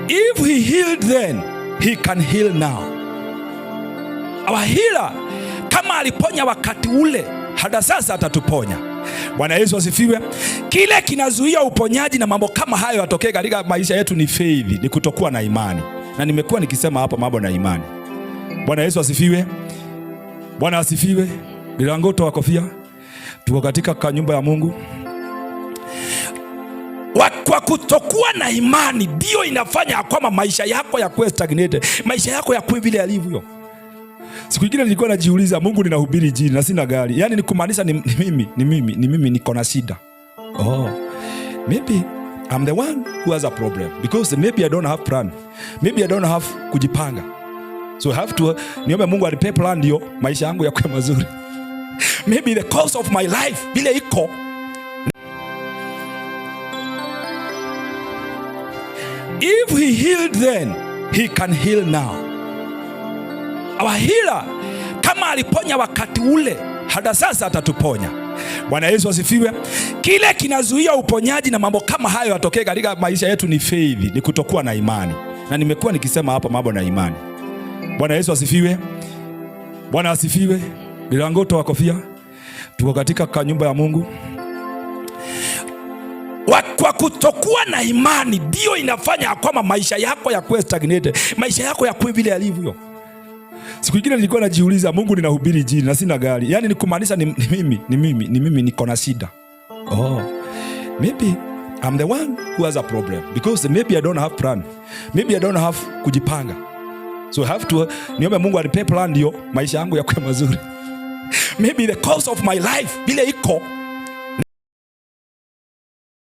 If he healed then, he can heal now. Our healer, kama aliponya wakati ule, hata sasa atatuponya. Bwana Yesu asifiwe. Kile kinazuia uponyaji na mambo kama hayo yatokee katika maisha yetu ni faith, ni kutokuwa na imani. Na nimekuwa nikisema hapa mambo na imani. Bwana Yesu asifiwe. Bwana asifiwe. Milango toa kofia. Tuko katika nyumba ya Mungu. Kwa kutokuwa na imani ndio inafanya kwamba maisha yako ya kuwa stagnated, maisha yako ya kuwa vile yalivyo. Siku nyingine nilikuwa najiuliza, Mungu ninahubiri injili na sina gari. Yaani ni kumaanisha ni mimi niko na shida. Maybe I'm the one who has a problem because maybe I don't have plan. Maybe I don't have kujipanga. So I have to niombe Mungu anipe plan ndio maisha yangu yakuwe mazuri. Maybe the course of my life vile iko. If he healed then, he can heal now. Our healer, kama aliponya wakati ule, hata sasa atatuponya. Bwana Yesu asifiwe. Kile kinazuia uponyaji na mambo kama hayo yatokee katika maisha yetu ni faith, ni kutokuwa na imani. Na nimekuwa nikisema hapa mambo na imani. Bwana Yesu asifiwe. Bwana asifiwe. Milango toa kofia. Tuko katika nyumba ya Mungu. Kwa kutokuwa na imani ndio inafanya kwamba maisha yako ya kuwa stagnated, maisha yako ya kuwa vile yalivyo. Siku nyingine nilikuwa najiuliza, Mungu ninahubiri injili na sina gari. Yaani ni kumaanisha ni mimi niko na shida. Maybe I'm the one who has a problem because maybe I don't have plan. Maybe I don't have kujipanga. So I have to niombe Mungu anipe plan ndio maisha yangu yakuwe mazuri. Maybe the course of my life vile iko